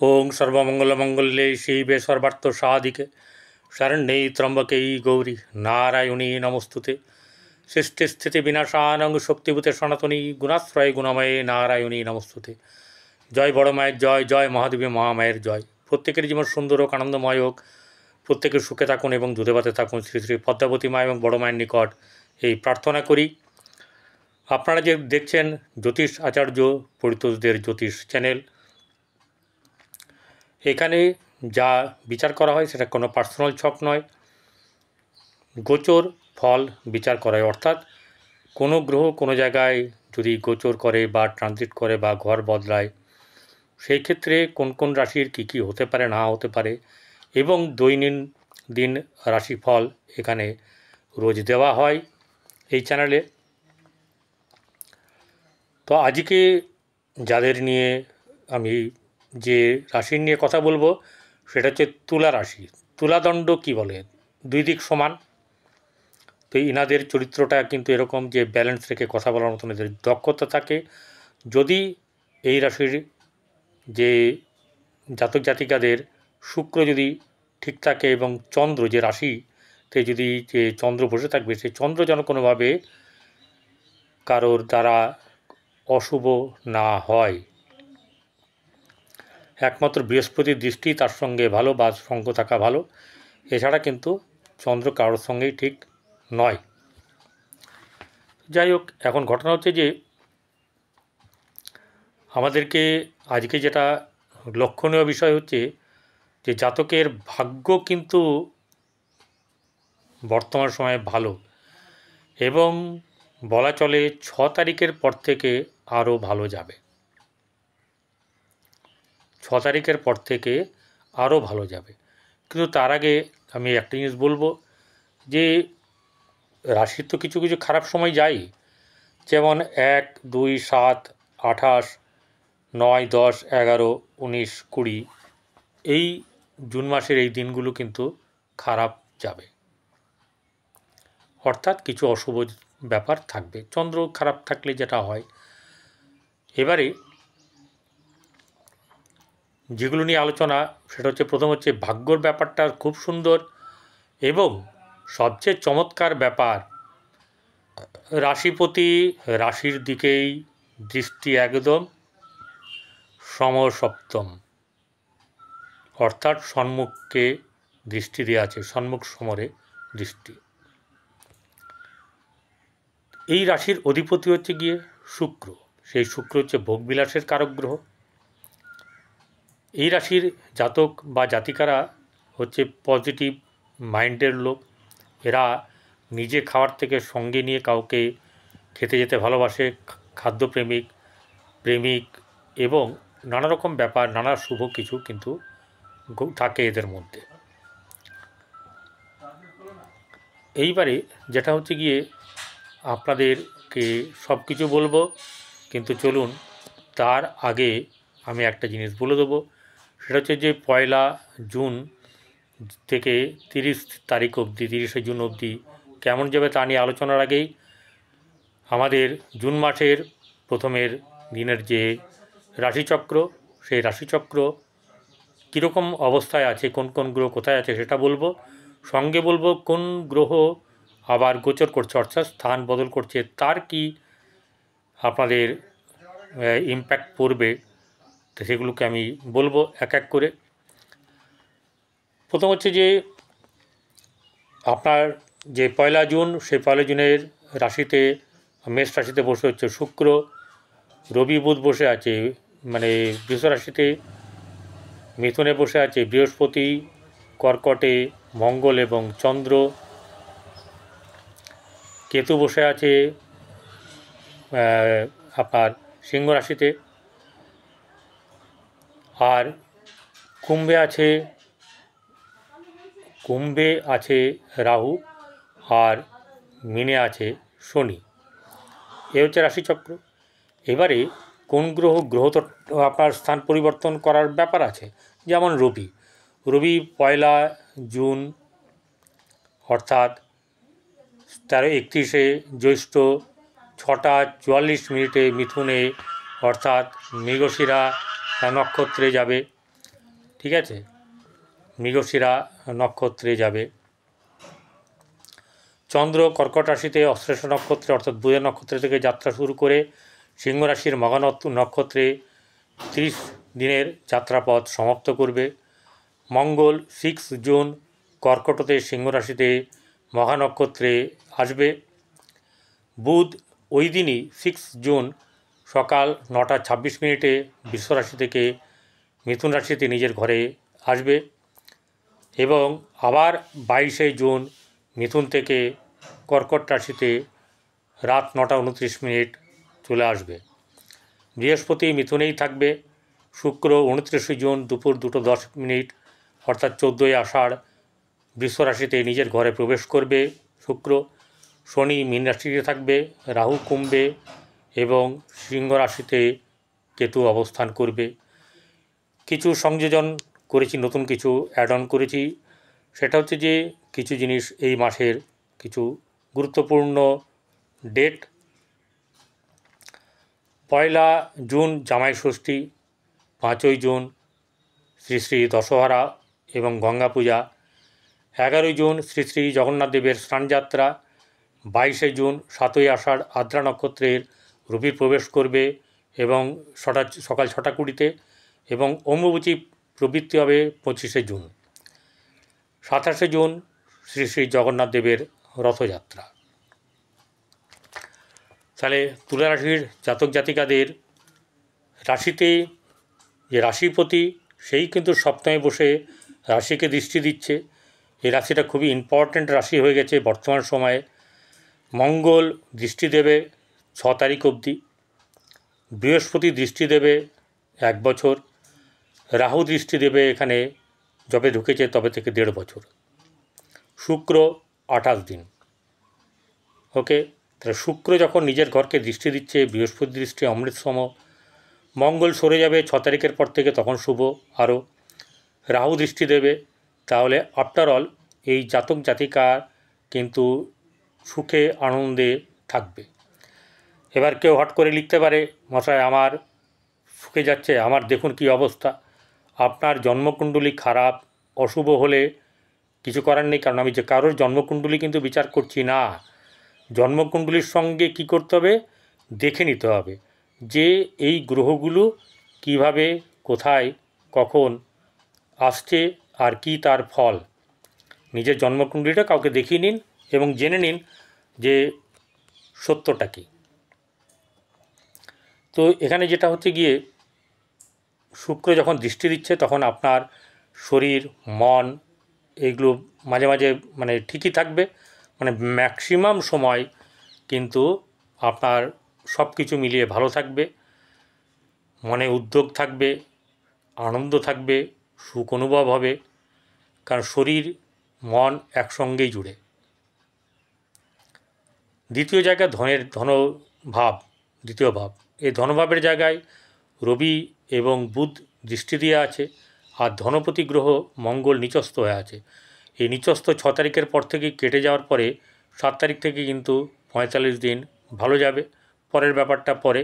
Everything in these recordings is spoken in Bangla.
ओं सर्वमंगलमंगल्ये शिवे सर्वार्थ साधिके शरण्ये त्र्यंबके गौरी नारायणी नमोस्तुते सृष्टि विनाशानं शक्तिभूते सनातनी गुणाश्रय गुणमये नारायणी नमोस्तुते। जय बड़ मायर जय, जय महादेवी महामायर जय। प्रत्येकेर जीवन सुंदर होक, आनंदमय होक, प्रत्येके सुखे थाकुन एवं दूधे भाते थाकुन। श्री श्री पद्मावती मा एवं बड़ मायेर निकट এই প্রার্থনা করি। আপনারা যে দেখছেন জ্যোতিষ আচার্য পরিতোষদের জ্যোতিষ চ্যানেল, এখানে যা বিচার করা হয় সেটা কোনো পার্সোনাল ছক নয়, গোচর ফল বিচার করা হয়। অর্থাৎ কোনো গ্রহ কোনো জায়গায় যদি গোচর করে বা ট্রানজিট করে বা ঘর বদলায়, সেই ক্ষেত্রে কোন কোন রাশির কী কী হতে পারে না হতে পারে এবং দৈনন্দিন রাশিফল এখানে রোজ দেওয়া হয় এই চ্যানেলে। তো আজকে যাদের নিয়ে আমি যে রাশি নিয়ে কথা বলবো সেটা হচ্ছে তুলা রাশি। তুলাদণ্ড কি বলে, দুই দিক সমান। তো ইনাদের চরিত্রটা কিন্তু এরকম যে ব্যালেন্স রেখে কথা বলার মতন এদের দক্ষতা থাকে। যদি এই রাশির যে জাতক জাতিকাদের শুক্র যদি ঠিক থাকে এবং চন্দ্র যে রাশিতে যদি যে চন্দ্র বসে থাকবে, সেই চন্দ্র যেন কোনোভাবে কারোর দ্বারা অশুভ না হয়। একমাত্র বৃহস্পতির দৃষ্টি তার সঙ্গে ভালো বা সঙ্গ থাকা ভালো, এছাড়া কিন্তু চন্দ্র কারোর সঙ্গেই ঠিক নয়। যাই হোক, এখন ঘটনা হচ্ছে যে আমাদেরকে আজকে যেটা লক্ষণীয় বিষয় হচ্ছে যে জাতকের ভাগ্য কিন্তু বর্তমান সময়ে ভালো এবং বলা চলে 6 তারিখের পর থেকে আরও ভালো যাবে। 6 তারিখের পর থেকে আরও ভালো যাবে। কিন্তু তার আগে আমি একটা জিনিস বলবো যে রাশির তো কিছু কিছু খারাপ সময় যায়, যেমন 1, 2, 7, 28, 9, 10, 11, 19, 20 এই জুন মাসের এই দিনগুলো কিন্তু খারাপ যাবে। অর্থাৎ কিছু অশুভ ব্যাপার থাকবে চন্দ্র খারাপ থাকলে যেটা হয়। এবারে যেগুলো নিয়ে আলোচনা সেটা হচ্ছে, প্রথম হচ্ছে ভাগ্যর ব্যাপারটা খুব সুন্দর এবং সবচেয়ে চমৎকার ব্যাপার, রাশিপতি রাশির দিকেই দৃষ্টি একদম সমসপ্তম, অর্থাৎ সম্মুখে দৃষ্টি দেওয়া আছে, সম্মুখ সমরে দৃষ্টি। এই রাশির অধিপতি হচ্ছে গিয়ে শুক্র। সেই শুক্র হচ্ছে ভোগবিলাসের কারক গ্রহ। এই রাশির জাতক বা জাতিকারা হচ্ছে পজিটিভ মাইন্ডের লোক। এরা নিজে খাওয়ার থেকে সঙ্গে নিয়ে কাউকে খেতে যেতে ভালোবাসে, খাদ্যপ্রেমিক, প্রেমিক এবং নানা রকম ব্যাপার, নানা শুভ কিছু কিন্তু থাকে এদের মধ্যে। এইবারে যেটা হচ্ছে গিয়ে আপনাদেরকে সব কিছু বলবো, কিন্তু চলুন তার আগে আমি একটা জিনিস বলে দেবো। সেটা হচ্ছে যে 1 জুন থেকে 30 তারিখ অবধি, 30শে জুন অবধি কেমন যাবে তা নিয়ে আলোচনার আগেই আমাদের জুন মাসের প্রথমের দিনের যে রাশিচক্র, সেই রাশিচক্র কীরকম অবস্থায় আছে, কোন কোন গ্রহ কোথায় আছে সেটা বলবো। সঙ্গে বলবো কোন গ্রহ আবার গোচর করছে, অর্থাৎ স্থান বদল করছে, তার কি আপনাদের ইম্প্যাক্ট পড়বে, তো সেগুলোকে আমি বলবো এক এক করে। প্রথম হচ্ছে যে আপনার যে 1 জুন, সেই 1 জুনের রাশিতে মেষ রাশিতে বসে হচ্ছে শুক্র, রবি বুধ বসে আছে মানে বৃষ রাশিতে, মিথুনে বসে আছে বৃহস্পতি, কর্কটে মঙ্গল এবং চন্দ্র, কেতু বসে আছে আপনার সিংহ রাশিতে, আর কুম্ভে আছে রাহু, আর মিনে আছে শনি। এ হচ্ছে রাশিচক্র। এবারে কোন গ্রহ তো আপনার স্থান পরিবর্তন করার ব্যাপার আছে, যেমন রবি 1 জুন অর্থাৎ 31শে জ্যৈষ্ঠ 6টা 44 মিনিটে মিথুনে অর্থাৎ মৃগশিরা নক্ষত্রে যাবে। ঠিক আছে, মৃগশিরা নক্ষত্রে যাবে। চন্দ্র কর্কট রাশিতে অশ্লেষা নক্ষত্রে অর্থাৎ বুধের নক্ষত্র থেকে যাত্রা শুরু করে সিংহ রাশির মঘা নক্ষত্রে 30 দিনের যাত্রাপথ সমাপ্ত করবে। মঙ্গল 6 জুন কর্কটতে সিংহ রাশিতে মঘা নক্ষত্রে আসবে। বুধ ওই দিনই 6 জুন সকাল 9:26 বৃষ রাশি থেকে মিথুন রাশিতে নিজের ঘরে আসবে এবং আবার 22 জুন মিথুন থেকে কর্কট রাশিতে রাত 9:29 চলে আসবে। বৃহস্পতি মিথুনেই থাকবে। শুক্র 29 জুন দুপুর 2:10 অর্থাৎ 14ই আষাঢ় বৃষ রাশিতে নিজের ঘরে প্রবেশ করবে শুক্র। শনি মীন রাশিতে থাকবে, রাহু কুম্ভে এবং সিংহ রাশিতে কেতু অবস্থান করবে। কিছু সংযোজন করেছি, নতুন কিছু অ্যাড অন করেছি। সেটা হচ্ছে যে কিছু জিনিস এই মাসের কিছু গুরুত্বপূর্ণ ডেট: 1 জুন জামাই ষষ্ঠী, 5 জুন শ্রী শ্রী দশহরা এবং গঙ্গা পূজা, 11 জুন শ্রী শ্রী জগন্নাথ দেবের স্নানযাত্রা, 22 জুন 7ই আষাঢ় আদ্রা নক্ষত্রের রবি প্রবেশ করবে এবং সকাল 6:20 এবং অম্বুবাচী প্রবৃত্তি হবে 25 জুন, 27 জুন শ্রী শ্রী জগন্নাথ দেবের রথযাত্রা। তাহলে তুলা রাশির জাতক জাতিকাদের রাশিতে যে রাশিপতি সেই কিন্তু সপ্তমে বসে রাশিকে দৃষ্টি দিচ্ছে। এই রাশিটা খুবই ইম্পর্ট্যান্ট রাশি হয়ে গেছে বর্তমান সময়ে। মঙ্গল দৃষ্টি দেবে 6 তারিখ অবধি, বৃহস্পতি দৃষ্টি দেবে 1 বছর, রাহু দৃষ্টি দেবে এখানে যবে ঢুকেছে তবে থেকে 1.5 বছর, শুক্র 28 দিন। ওকে, তাহলে শুক্র যখন নিজের ঘরকে দৃষ্টি দিচ্ছে, বৃহস্পতি দৃষ্টি অমৃতসম, মঙ্গল সরে যাবে 6 তারিখের পর থেকে, তখন শুভ আরও, রাহু দৃষ্টি দেবে। তাহলে আফটার অল এই জাতক জাতিকার কিন্তু সুখে আনন্দে থাকবে। এবার কেউ হট করে লিখতে পারে, মশাই আমার সুখে যাচ্ছে, আমার দেখুন কি অবস্থা। আপনার জন্মকুণ্ডলী খারাপ অশুভ হলে কিছু করার নেই, কারণ আমি যে কারোর জন্মকুণ্ডলী কিন্তু বিচার করছি না। জন্মকুণ্ডলীর সঙ্গে কি করতে হবে, দেখে নিতে হবে যে এই গ্রহগুলো কিভাবে কোথায় কখন আসছে আর কি তার ফল। নিজের জন্মকুণ্ডলীটা কাউকে দেখিয়ে নিন এবং জেনে নিন যে সত্যটা কী। তো এখানে যেটা হচ্ছে গিয়ে শুক্র যখন দৃষ্টি দিচ্ছে তখন আপনার শরীর মন এইগুলো মাঝে মাঝে মানে ঠিকই থাকবে, মানে ম্যাক্সিমাম সময় কিন্তু আপনার সব কিছু মিলিয়ে ভালো থাকবে, মনে উদ্যোগ থাকবে, আনন্দ থাকবে, সুখ অনুভব হবে, কারণ শরীর মন একসঙ্গেই জুড়ে। দ্বিতীয় জায়গা ধনভাব, দ্বিতীয় ভাব, এই ধনভাবের জায়গায় রবি এবং বুধ দৃষ্টি দিয়ে আছে, আর ধনপতি গ্রহ মঙ্গল নিচস্থ হয়ে আছে। এই নিচস্থ 6 তারিখের পর থেকে কেটে যাওয়ার পরে 7 তারিখ থেকে কিন্তু 45 দিন ভালো যাবে, পরের ব্যাপারটা পরে।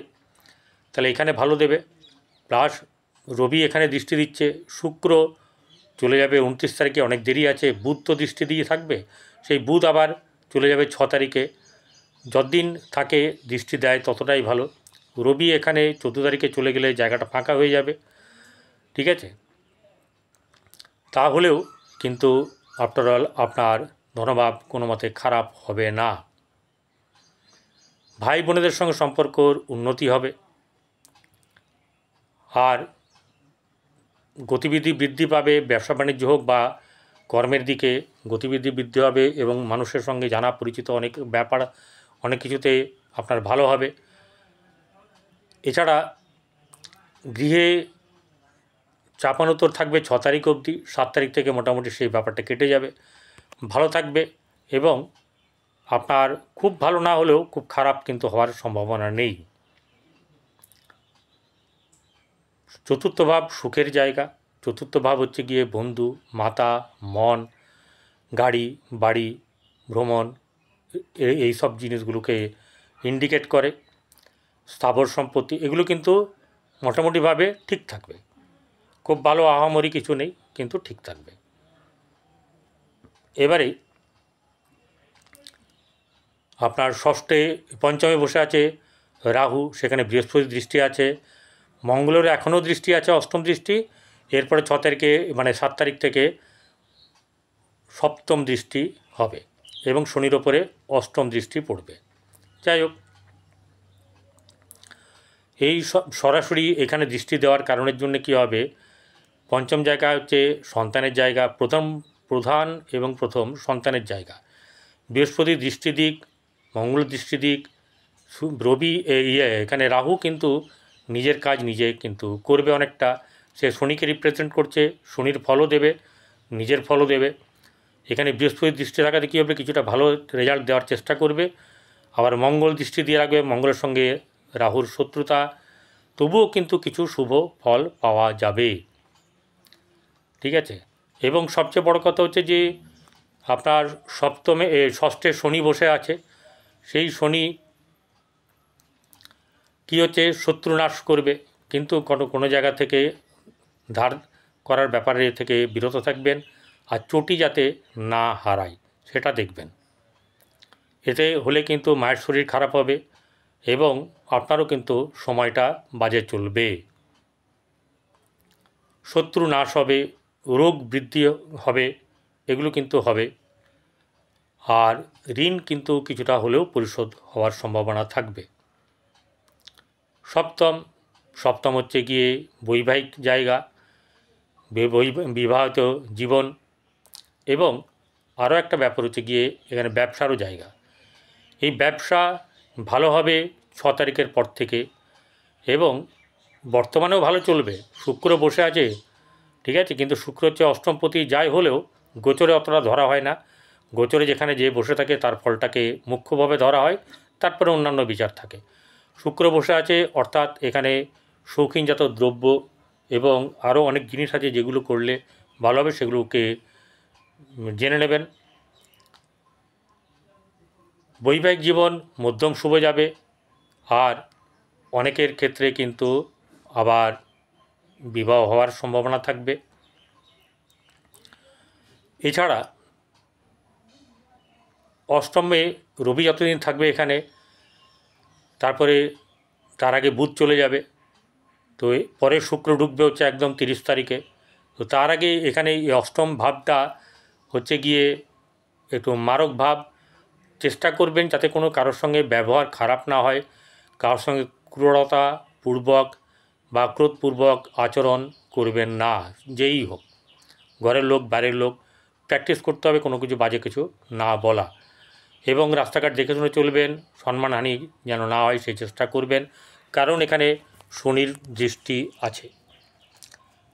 তাহলে এখানে ভালো দেবে, প্লাস রবি এখানে দৃষ্টি দিচ্ছে, শুক্র চলে যাবে 29 তারিখে, অনেক দেরি আছে, বুধ তো দৃষ্টি দিয়ে থাকবে, সেই বুধ আবার চলে যাবে 6 তারিখে, যতদিন থাকে দৃষ্টি দেয় ততটাই ভালো। রবি এখানে 14 তারিখে চলে গেলে জায়গাটা ফাঁকা হয়ে যাবে, ঠিক আছে। তাহলেও কিন্তু আফটার অল আপনার ধনভাব কোনো মতে খারাপ হবে না। ভাই বোনেদের সঙ্গে সম্পর্কর উন্নতি হবে, আর গতিবিধি বৃদ্ধি পাবে, ব্যবসা বাণিজ্য হোক বা কর্মের দিকে গতিবিধি বৃদ্ধি হবে এবং মানুষের সঙ্গে জানা পরিচিত অনেক ব্যাপার অনেক কিছুতে আপনার ভালো হবে। এছাড়া গৃহে চাপানোতর থাকবে 6 তারিখ অবধি, 7 তারিখ থেকে মোটামুটি সেই ব্যাপারটা কেটে যাবে, ভালো থাকবে এবং আপনার খুব ভালো না হলেও খুব খারাপ কিন্তু হওয়ার সম্ভাবনা নেই। চতুর্থ ভাব সুখের জায়গা, চতুর্থ ভাব হচ্ছে গিয়ে বন্ধু, মাতা, মন, গাড়ি বাড়ি, ভ্রমণ, এই সব জিনিসগুলোকে ইন্ডিকেট করে। স্থাবর সম্পত্তি এগুলো কিন্তু মোটামুটিভাবে ঠিক থাকবে, খুব ভালো আহামরি কিছু নেই, কিন্তু ঠিক থাকবে। এবারে আপনার ষষ্ঠে পঞ্চমে বসে আছে রাহু, সেখানে বৃহস্পতি দৃষ্টি আছে, মঙ্গলের এখনও দৃষ্টি আছে, অষ্টম দৃষ্টি। এরপরে 6 তারিখে মানে 7 তারিখ থেকে সপ্তম দৃষ্টি হবে এবং শনির ওপরে অষ্টম দৃষ্টি পড়বে। যাই হোক, এই সরাসরি এখানে দৃষ্টি দেওয়ার কারণের জন্য কী হবে, পঞ্চম জায়গা হচ্ছে সন্তানের জায়গা, প্রধান এবং প্রথম সন্তানের জায়গা। বৃহস্পতি দৃষ্টি দিক, মঙ্গল দৃষ্টি দিক, রবি এখানে রাহু কিন্তু নিজের কাজ নিজে কিন্তু করবে অনেকটা, সে শনিকে রিপ্রেজেন্ট করছে, শনির ফলও দেবে, নিজের ফলও দেবে। এখানে বৃহস্পতির দৃষ্টি থাকাতে কী হবে, কিছুটা ভালো রেজাল্ট দেওয়ার চেষ্টা করবে। আবার মঙ্গল দৃষ্টি দিয়ে রাখবে, মঙ্গলের সঙ্গে রাহুর শত্রুতা, তবুও কিন্তু কিছু শুভ ফল পাওয়া যাবে। ঠিক আছে, এবং সবচেয়ে বড় কথা হচ্ছে যে আপনার ষষ্ঠে শনি বসে আছে, সেই শনি কী হচ্ছে, শত্রু নাশ করবে, কিন্তু কোনো জায়গা থেকে ধার করার ব্যাপারে থেকে বিরত থাকবেন, আর চটি যাতে না হারায় সেটা দেখবেন। এতে হলে কিন্তু মায়ের শরীর খারাপ হবে এবং আপনারও কিন্তু সময়টা বাজে চলবে, শত্রু নাশ হবে, রোগ বৃদ্ধি হবে, এগুলো কিন্তু হবে। আর ঋণ কিন্তু কিছুটা হলেও পরিশোধ হওয়ার সম্ভাবনা থাকবে। সপ্তম হচ্ছে গিয়ে বৈবাহিক জায়গা, বিবাহিত জীবন, এবং আরও একটা ব্যাপার হচ্ছে গিয়ে এখানে ব্যবসারও জায়গা। এই ব্যবসা ভালো হবে 6 তারিখের পর থেকে, এবং বর্তমানেও ভালো চলবে। শুক্র বসে আছে, ঠিক আছে, কিন্তু শুক্র হচ্ছে অষ্টমপতি, যাই হলেও গোচরে অতটা ধরা হয় না। গোচরে যেখানে যে বসে থাকে তার ফলটাকে মুখ্যভাবে ধরা হয়, তারপরে অন্যান্য বিচার থাকে। শুক্র বসে আছে অর্থাৎ এখানে শৌখিনজাত দ্রব্য এবং আরও অনেক জিনিস আছে যেগুলো করলে ভালো হবে, সেগুলোকে জেনে নেবেন। বৈবাহিক জীবন মধ্যম শুভ যাবে, আর অনেকের ক্ষেত্রে কিন্তু আবার বিবাহ হওয়ার সম্ভাবনা থাকবে। এছাড়া অষ্টমে রবি যতদিন থাকবে এখানে, তারপরে তার আগে বুধ চলে যাবে, তো পরে শুক্র ঢুকবে হচ্ছে একদম 30 তারিখে। তো তার আগে এখানে এই অষ্টম ভাবটা হচ্ছে গিয়ে একটু মারক ভাব, চেষ্টা করবেন যাতে কোনো কারোর সঙ্গে ব্যবহার খারাপ না হয়, কারোর সঙ্গে ক্রূরতাপূর্বক বা ক্রোধপূর্বক আচরণ করবেন না, যেই হোক, ঘরের লোক বাইরের লোক। প্র্যাকটিস করতে হবে কোনো কিছু বাজে কিছু না বলা, এবং রাস্তাঘাট দেখে শুনে চলবেন, সম্মানহানি যেন না হয় সেই চেষ্টা করবেন, কারণ এখানে শনির দৃষ্টি আছে।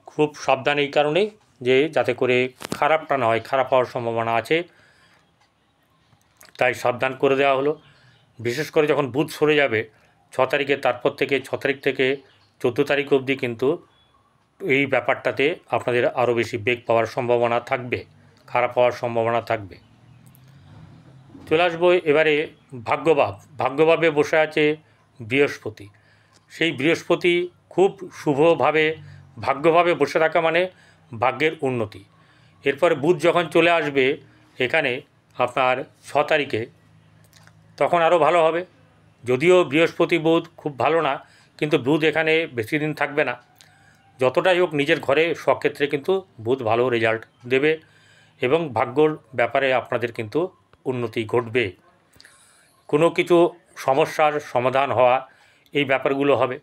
খুব সাবধান এই কারণেই যে যাতে করে খারাপটা না হয়, খারাপ হওয়ার সম্ভাবনা আছে, তাই সাবধান করে দেওয়া হলো। বিশেষ করে যখন বুধ সরে যাবে 6 তারিখে, তারপর থেকে 6 তারিখ থেকে 14 তারিখ অবধি কিন্তু এই ব্যাপারটাতে আপনাদের আরও বেশি বেগ পাওয়ার সম্ভাবনা থাকবে, খারাপ হওয়ার সম্ভাবনা থাকবে। চলে আসবো এবারে ভাগ্যভাবে বসে আছে বৃহস্পতি। সেই বৃহস্পতি খুব শুভভাবে, ভাগ্যভাবে বসে থাকা মানে ভাগ্যের উন্নতি। এরপরে বুধ যখন চলে আসবে এখানে আপনার 6 তারিখে, তখন আরও ভালো হবে। যদিও বৃহস্পতি বুধ খুব ভালো না, কিন্তু বুধ এখানে বেশি দিন থাকবে না। যতটাই হোক নিজের ঘরে সক্ষেত্রে কিন্তু বুধ ভালো রেজাল্ট দেবে, এবং ভাগ্যর ব্যাপারে আপনাদের কিন্তু উন্নতি ঘটবে, কোনো কিছু সমস্যার সমাধান হওয়া, এই ব্যাপারগুলো হবে।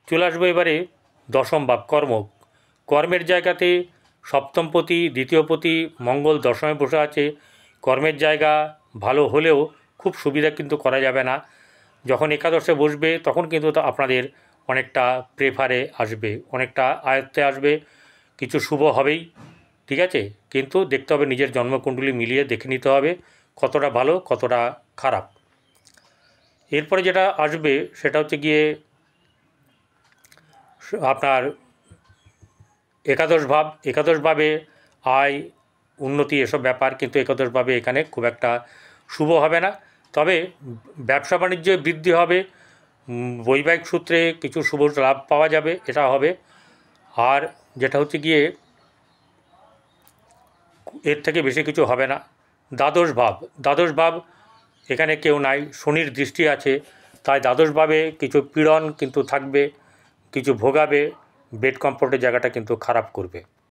চলে আসবো এবারে দশম ভাব, কর্মের জায়গাতে সপ্তমপতি দ্বিতীয়পতি মঙ্গল দশমে বসে আছে। কর্মের জায়গা ভালো হলেও খুব সুবিধা কিন্তু করা যাবে না। যখন একাদশে বসবে তখন কিন্তু আপনাদের অনেকটা প্রেফারে আসবে, অনেকটা আয়ত্তে আসবে, কিছু শুভ হবেই, ঠিক আছে, কিন্তু দেখতে হবে নিজের জন্মকুণ্ডলী মিলিয়ে দেখে নিতে হবে কতটা ভালো কতটা খারাপ। এরপরে যেটা আসবে সেটা হচ্ছে গিয়ে আপনার একাদশ ভাবে আয় উন্নতি এসব ব্যাপার, কিন্তু একাদশ ভাবে এখানে খুব একটা শুভ হবে না। তবে ব্যবসা বাণিজ্যে বৃদ্ধি হবে, বৈবাহিক সূত্রে কিছু শুভ লাভ পাওয়া যাবে, এটা হবে। আর যেটা হচ্ছে গিয়ে এর থেকে বেশি কিছু হবে না। দ্বাদশ ভাব এখানে কেউ নাই, শনির দৃষ্টি আছে, তাই দ্বাদশ ভাবে কিছু পীড়ন কিন্তু থাকবে, কিছু ভোগাবে, বেড কমফোর্টের জায়গাটা কিন্তু খারাপ করবে।